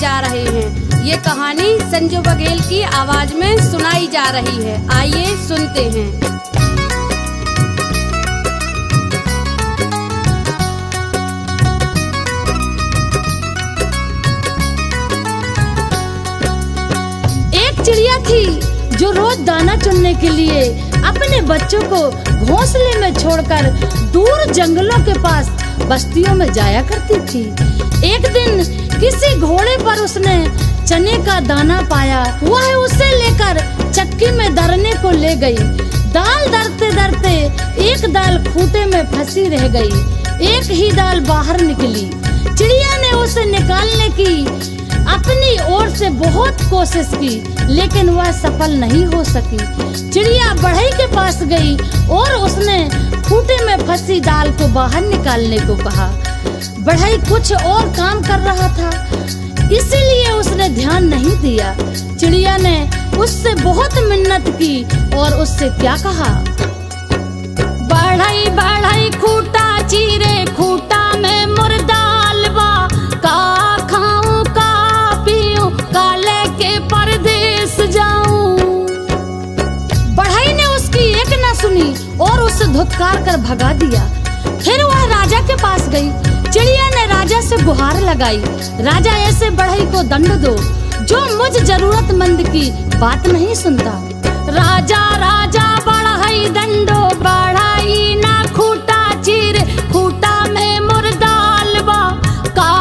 जा रहे हैं। ये कहानी संजू बघेल की आवाज में सुनाई जा रही है। आइए सुनते हैं। एक चिड़िया थी जो रोज दाना चुनने के लिए अपने बच्चों को घोंसले में छोड़कर दूर जंगलों के पास बस्तियों में जाया करती थी। एक दिन किसी घोड़े पर उसने चने का दाना पाया। वह उसे लेकर चक्की में दरने को ले गई। दाल दरते दरते एक दाल खूंटे में फंसी रह गई। एक ही दाल बाहर निकली। चिड़िया ने उसे निकालने की अपनी ओर से बहुत कोशिश की, लेकिन वह सफल नहीं हो सकी। चिड़िया बढ़ई के पास गई और उसने खूंटे में फंसी दाल को बाहर निकालने को कहा। बढ़ई कुछ और काम कर रहा था, इसीलिए उसने ध्यान नहीं दिया। चिड़िया ने उससे बहुत मिन्नत की और उससे क्या कहा, बढ़ई बढ़ई खूंटा चीरे, खूंटा में मुर्दाल बा, का खाऊं का पीऊं, काले के परदेस जाऊं। बढ़ई ने उसकी एक न सुनी और उसे धुतकार कर भगा दिया। फिर वह राजा के पास गई। चिड़िया ने राजा से गुहार लगाई, राजा ऐसे बढ़ई को दंड दो जो मुझ जरूरतमंद की बात नहीं सुनता। राजा राजा बढ़ई दंडो, बढ़ई ना खूंटा चीर, खूंटा में मुर्दाल बा, का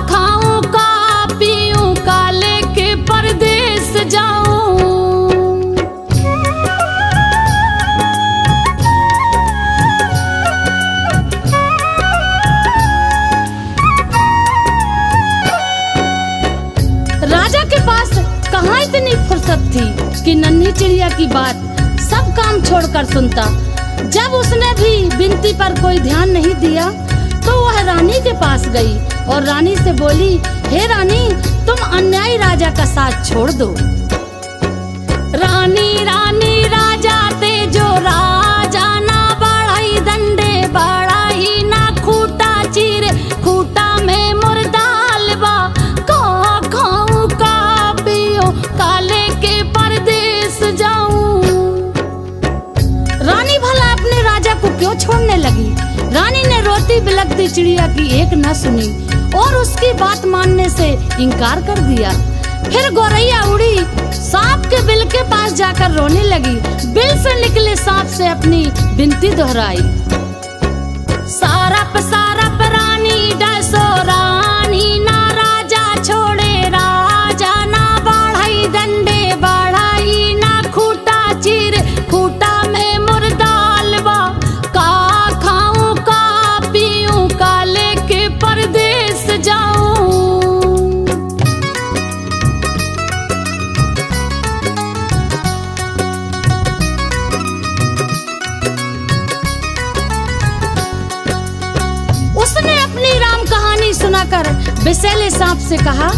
खाऊं का पीऊं, काले के परदेस जाऊं। राजा के पास कहाँ इतनी फुर्सत थी कि नन्ही चिड़िया की बात सब काम छोड़कर सुनता। जब उसने भी विनती पर कोई ध्यान नहीं दिया तो वह रानी के पास गई और रानी से बोली, हे रानी, तुम अन्यायी राजा का साथ छोड़ दो। रानी रानी राजा ते जो राजा ना बढ़ई दंडे, बढ़ई ना खूंटा चीरे, खूंटा में मुर्दाल बा, का खाऊं का पीऊं, काले के परदेस जाऊं। रानी भला अपने राजा को क्यों छोड़ने लगी? रानी ने रोती बिलखती चिड़िया की एक न सुनी और उसकी बात मानने से इनकार कर दिया। फिर गौरैया उड़ी, सांप के बिल के पास जाकर रोने लगी। बिल से निकले सांप से अपनी विनती दोहराई, सारप सारप रानी डसो, रानी ना राजा छोड़े, राजा ना बढ़ई दंडे, बढ़ई ना खूंटा चीर, खूंटा में मुर्दाल बा, का खाऊं का पीऊं, काले के परदेस जाऊं। उसने अपनी राम कहानी सुनाकर विषैले सांप से कहा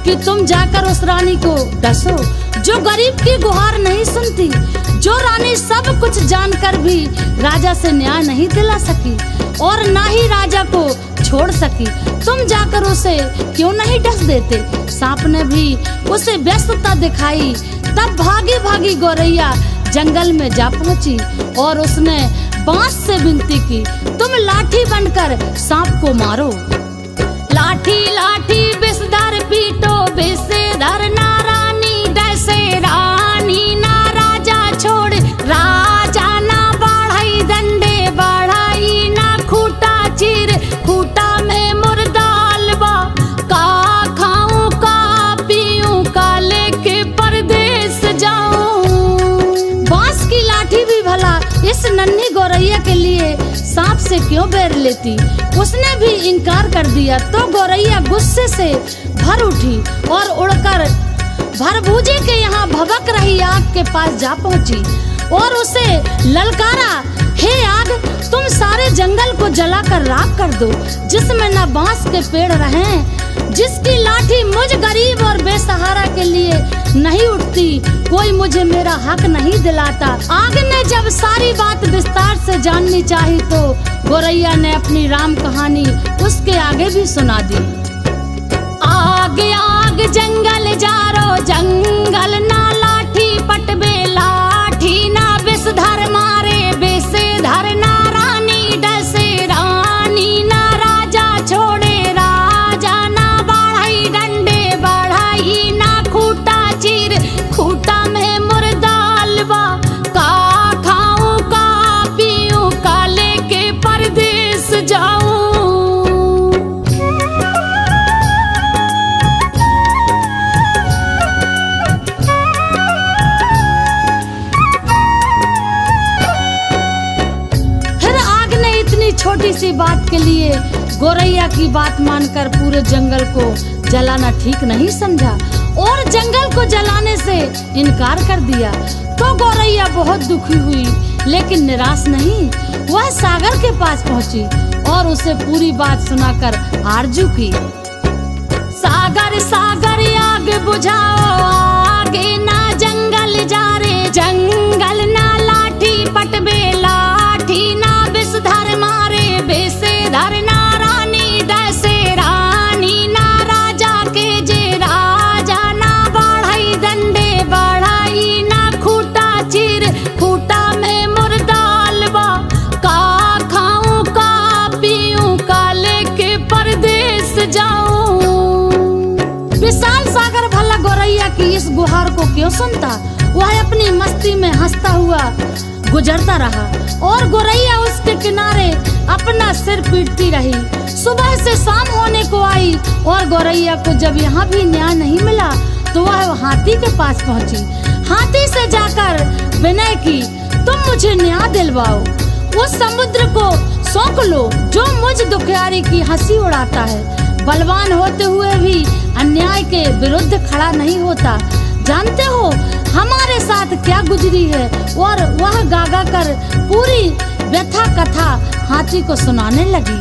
कि तुम जाकर उस रानी को डसो जो गरीब की गुहार नहीं सुनती, जो रानी सब कुछ जानकर भी राजा से न्याय नहीं दिला सकी और ना ही राजा को छोड़ सकी। तुम जाकर उसे क्यों नहीं डस देते? सांप ने भी उसे व्यस्तता दिखाई। तब भागी भागी गौरैया जंगल में जा पहुंची और उसने बांस से विनती की, तुम लाठी बनकर सांप को मारो। लाठी लाठी विषधर पीटो, विषधर ना रानी डसे, रानी ना राजा छोड़, राजा ना बढ़ई दंडे, बढ़ई ना खूंटा चीर, खूंटा में मुर्दाल बा, का खाऊं का पीऊं, काले के परदेस जाऊं। बांस की लाठी भी भला इस नन्ही गौरैया के लिए सांप से क्यों बैर लेती? उसने भी इनकार कर दिया। तो गौरैया गुस्से से भर उठी और उड़कर भरभूजे के यहाँ भभक रही आग के पास जा पहुंची और उसे ललकारा, हे आग, तुम सारे जंगल को जलाकर राख कर दो, जिसमें न बांस के पेड़ रहें, जिसकी लाठी मुझ गरीब और बेसहारा के लिए नहीं उठती, कोई मुझे मेरा हक नहीं दिलाता। आग ने जब सारी बात विस्तार से जाननी चाही तो गौरैया ने अपनी राम कहानी उसके आगे भी सुना दी। आग आग आग जंगल जारो जंगल ना लाठी पटबे लाठी ना विषधर मारे विषधर ना रानी डसे रानी ना राजा छोड़े राजा ना बढ़ाई डंडे बढ़ाई ना खूटा चीर खूटा में मुर्दालवा का खाऊं का पीऊं का लेके परदेस जाऊं। छोटी सी बात के लिए गोरैया की बात मानकर पूरे जंगल को जलाना ठीक नहीं समझा और जंगल को जलाने से इनकार कर दिया। तो गोरैया बहुत दुखी हुई लेकिन निराश नहीं, वह सागर के पास पहुंची और उसे पूरी बात सुनाकर आरजू की। सागर सागर आग बुझाओ आगे ना जंगल जा रे जंगल ना लाठी पटबे लाठी ना विषधर मारे विषधर ना रानी डसे रानी ना राजा के जे राजा ना बढ़ाई डंडे बढ़ाई ना खूटा चीर खूटा में मुर्दालवा का खाऊं का पीऊं का लेके परदेस जाऊं। विशाल सागर भला गोरैया की इस गुहार को क्यों सुनता, वह अपनी मस्ती में हंसता हुआ गुजरता रहा और गोरैया उसके किनारे अपना सिर पीटती रही। सुबह से शाम होने को आई और गोरैया को जब यहाँ भी न्याय नहीं मिला तो वह हाथी के पास पहुँची। हाथी से जाकर विनय की, तुम मुझे न्याय दिलवाओ, उस समुद्र को सौंप लो जो मुझ दुखियारी की हंसी उड़ाता है। बलवान होते हुए भी अन्याय के विरुद्ध खड़ा नहीं होता। जानते हो हमारे साथ क्या गुजरी है, और वह गागा कर पूरी व्यथा कथा हाथी को सुनाने लगी।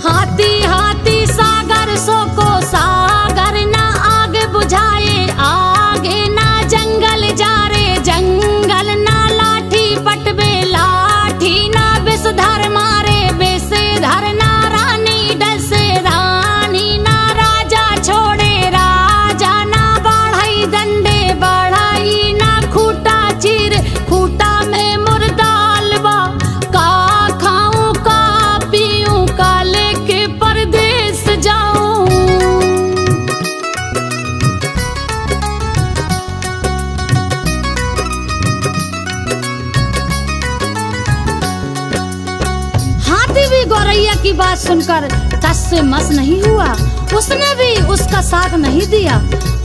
हाथी हाथी सागर सो को सागर ना आग बुझाए आगे ना जंगल जा रे जंगल ना लाठी पटबे लाठी ना विषधर मारे विषधर ना रानी डसे रानी ना राजा छोड़े राजा ना बढ़ाई डंडे बढ़ाई ना खूटा चीर खूटा में मुर्दालवा का खाऊं का पीऊं का लेके परदेस जाऊं। हाथी भी गोरैया की बात सुनकर टस से मस नहीं हुआ, उसने भी उसका साथ नहीं दिया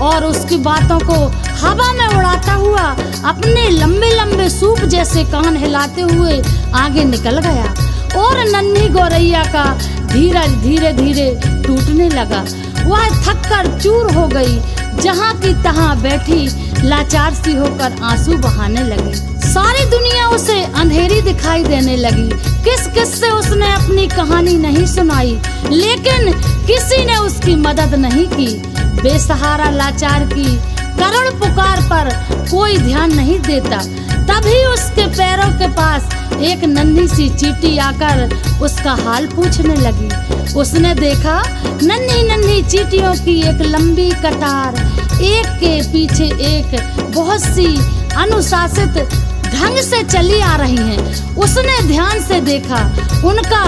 और उसकी बातों को हवा में उड़ाता हुआ अपने लंबे लंबे सूप जैसे कान हिलाते हुए आगे निकल गया और नन्ही गोरैया का धीरज धीरे धीरे टूटने लगा। वह थककर चूर हो गई, जहाँ की तहाँ बैठी लाचार सी होकर आंसू बहाने लगी। सारी दुनिया उसे अंधेरी दिखाई देने लगी। किस किस से उसने अपनी कहानी नहीं सुनाई, लेकिन किसी ने उसकी मदद नहीं की। बेसहारा लाचार की करुण पुकार पर कोई ध्यान नहीं देता। तभी उसके पैरों के पास एक नन्ही सी चींटी आकर उसका हाल पूछने लगी। उसने देखा नन्ही नन्ही चींटियों की एक लंबी कतार, एक के पीछे एक बहुत सी अनुशासित ढंग से चली आ रही हैं। उसने ध्यान से देखा उनका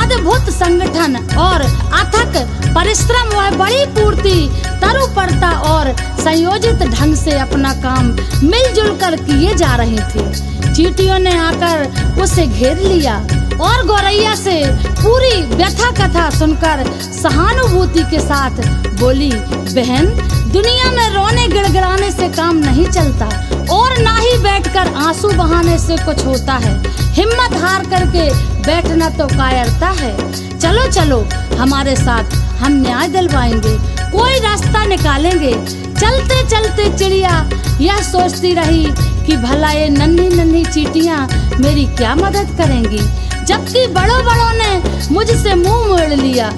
अद्भुत संगठन और अथक परिश्रम, वह बड़ी पूर्ति तरुपरता और संयोजित ढंग से अपना काम मिलजुल कर किए जा रही थी। चींटियों ने आकर उसे घेर लिया और गोरैया से पूरी व्यथा कथा सुनकर सहानुभूति के साथ बोली, बहन, दुनिया में रोने गिड़गिड़ाने से काम नहीं चलता और ना ही बैठकर आंसू बहाने से कुछ होता है। हिम्मत हार करके बैठना तो कायरता है। चलो चलो हमारे साथ, हम न्याय दिलवाएंगे, कोई रास्ता निकालेंगे। चलते चलते चिड़िया यह सोचती रही कि भला ये नन्ही नन्ही चींटियां मेरी क्या मदद करेंगी, जबकि बड़ों बड़ों ने मुझसे मुंह मोड़ लिया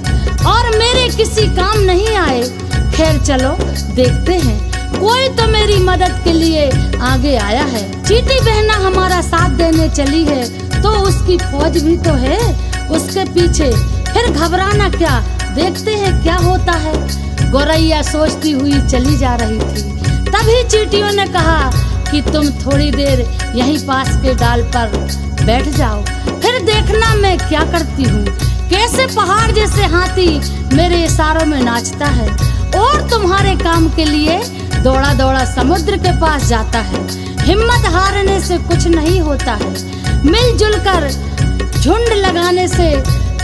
और मेरे किसी काम नहीं आए। खैर चलो देखते हैं, कोई तो मेरी मदद के लिए आगे आया है। चींटी बहना हमारा साथ देने चली है तो उसकी फौज भी तो है उसके पीछे, फिर घबराना क्या, देखते हैं क्या होता है। गौरैया सोचती हुई चली जा रही थी। तभी चींटियों ने कहा कि तुम थोड़ी देर यहीं पास के डाल पर बैठ जाओ, फिर देखना मैं क्या करती हूँ। कैसे पहाड़ जैसे हाथी मेरे इशारों में नाचता है और तुम्हारे काम के लिए दौड़ा दौड़ा समुद्र के पास जाता है। हिम्मत हारने से कुछ नहीं होता है, मिलजुल कर झुंड लगाने से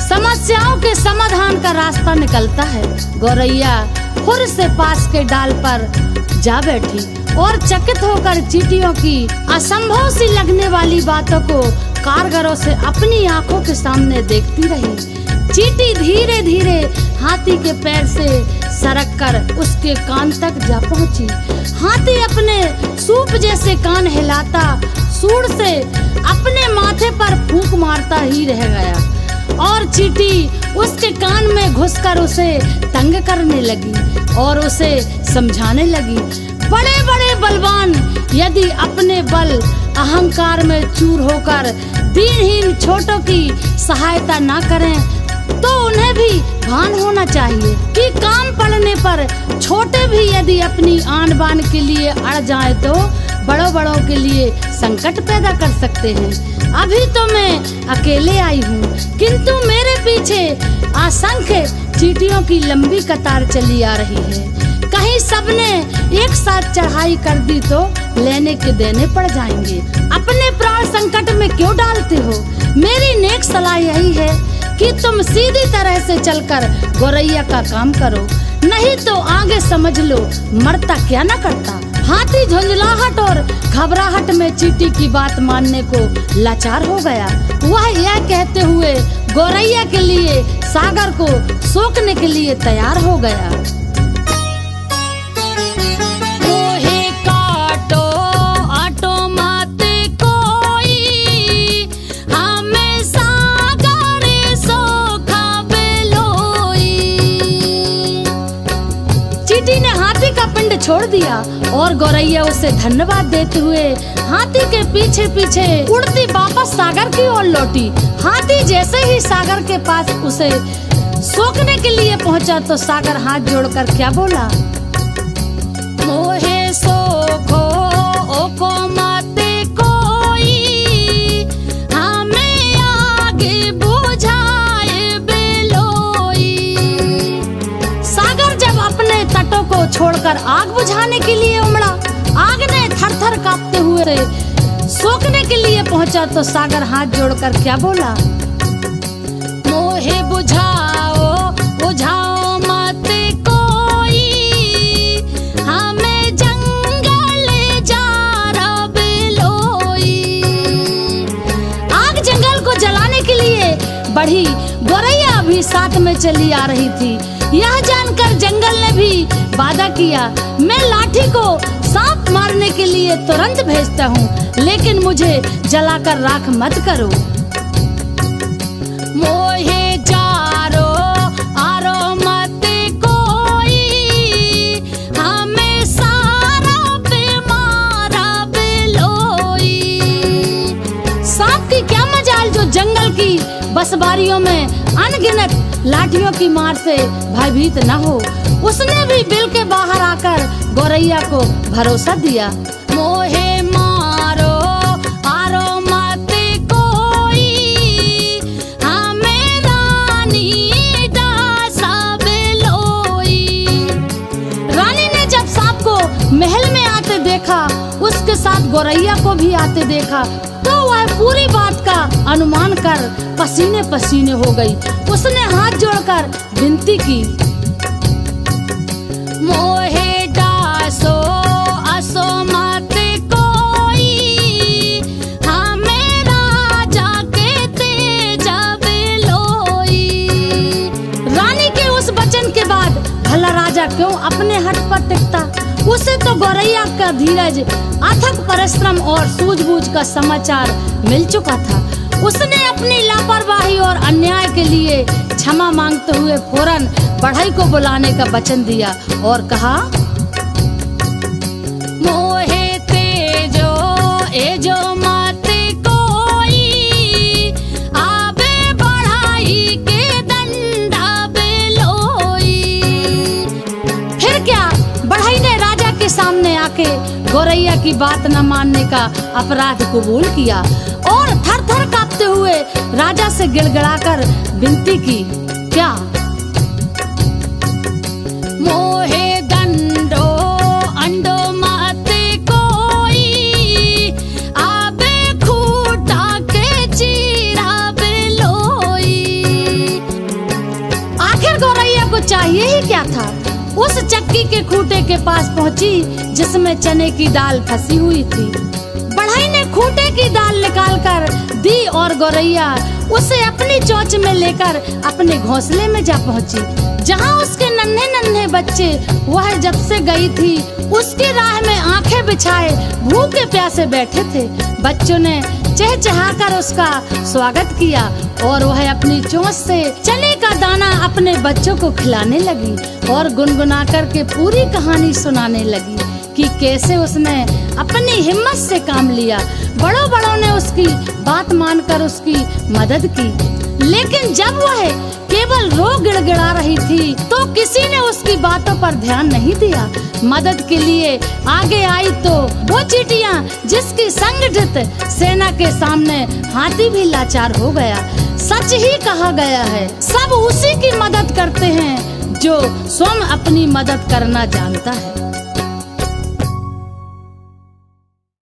समस्याओं के समाधान का रास्ता निकलता है। गौरैया खुर से पास के डाल पर जा बैठी और चकित होकर चींटियों की असंभव सी लगने वाली बातों को कारगरों से अपनी आंखों के सामने देखती रही। चींटी धीरे धीरे हाथी के पैर से सरक कर उसके कान तक जा पहुंची। हाथी अपने सूप जैसे कान हिलाता सूंड से अपने माथे पर फूंक मारता ही रह गया और चींटी उसके कान में घुसकर उसे तंग करने लगी और उसे समझाने लगी। बड़े बड़े बलवान यदि अपने बल अहंकार में चूर होकर दीनहीन छोटों की सहायता ना करें तो उन्हें भी भान होना चाहिए कि काम पड़ने पर छोटे भी यदि अपनी आन बान के लिए अड़ जाए तो बड़ों बड़ों के लिए संकट पैदा कर सकते हैं। अभी तो मैं अकेले आई हूँ, किंतु मेरे पीछे असंख्य चींटियों की लंबी कतार चली आ रही है। कहीं सबने एक साथ चढ़ाई कर दी तो लेने के देने पड़ जाएंगे। अपने प्राण संकट में क्यों डालते हो? मेरी नेक सलाह यही है कि तुम सीधी तरह से चलकर गौरैया का काम करो, नहीं तो आगे समझ लो मरता क्या न करता। हाथी झुंझलाहट और घबराहट में चींटी की बात मानने को लाचार हो गया। वह यह कहते हुए गौरैया के लिए सागर को सोखने के लिए तैयार हो गया। छोड़ दिया और गौरैया उसे धन्यवाद देते हुए हाथी के पीछे पीछे उड़ती वापस सागर की ओर लौटी। हाथी जैसे ही सागर के पास उसे सोखने के लिए पहुंचा तो सागर हाथ जोड़कर क्या बोला? मोहे सोखो ओको माते कोई, हमें आगे बुझाए बेलोई। सागर जब अपने तटों को छोड़कर आग बुझाने के लिए उमड़ा, आग ने थर-थर कांपते हुए सोखने के लिए पहुंचा तो सागर हाथ जोड़कर क्या बोला? मोहे बुझाओ बुझाओ मत कोई, हमें जंगल जा रहा बेलोई। आग जंगल को जलाने के लिए बढ़ी, गौरैया भी साथ में चली आ रही थी। यह जानकर जंगल ने भी वादा किया, मैं लाठी को सांप मारने के लिए तुरंत भेजता हूँ, लेकिन मुझे जलाकर राख मत करो। मोहे जारो आरो मत कोई, हमें सारा पे मारा बेलोई। सांप की क्या मजाल जो जंगल की बसबारियों में अनगिनत लाठियों की मार से भयभीत न हो। उसने भी बिल के बाहर आकर गौरैया को भरोसा दिया। मोहे मारो आरो मत कोई, हमें रानी दासा बेलोई। रानी ने जब सांप को महल में आते देखा, उसके साथ गौरैया को भी आते देखा, तो वह पूरी बात का अनुमान कर पसीने पसीने हो गई। उसने हाथ जोड़कर विनती की, मोहे डासो असो मत कोई, हमें राजा के तेजा बेलोई। रानी के उस वचन के बाद भला राजा क्यों अपने हट पर टिकता? उसे तो गौरैया का धीरज, अथक परिश्रम और सूझबूझ का समाचार मिल चुका था। उसने अपनी लापरवाही और अन्याय के लिए क्षमा मांगते हुए फौरन बढ़ई को बुलाने का वचन दिया और कहा, मोहे तेजो एजो मत कोई, आबे बढ़ाई के दंडा बेलोई। की बात न मानने का अपराध कबूल किया और थर थर कांपते हुए राजा से गिड़गिड़ाकर विनती की। क्या? मोहे दंडो अंडो माते कोई, आबे खूटा के चीरा बेलोई। आखिर गौरैया को चाहिए ही क्या था? उस चक्की के खूटे के पास पहुंची जिसमें चने की दाल फंसी हुई थी। बढ़ई ने खूटे की दाल निकालकर दी और गौरैया उसे अपनी चोंच में लेकर अपने घोंसले में जा पहुंची, जहां उसके नन्हे नन्हे बच्चे वह जब से गई थी उसकी राह में आंखें बिछाए भूखे प्यासे बैठे थे। बच्चों ने चहचहाकर उसका स्वागत किया और वह अपनी चोंच से चने का दाना अपने बच्चों को खिलाने लगी और गुनगुना करके पूरी कहानी सुनाने लगी कि कैसे उसने अपनी हिम्मत से काम लिया। बड़ों ने उसकी बात मानकर उसकी मदद की, लेकिन जब वह केवल रो गिड़गिड़ा रही थी तो किसी ने उसकी बातों पर ध्यान नहीं दिया। मदद के लिए आगे आई तो वो चींटियां जिसकी संगठित सेना के सामने हाथी भी लाचार हो गया। सच ही कहा गया है, सब उसी की मदद करते हैं जो स्वयं अपनी मदद करना जानता है।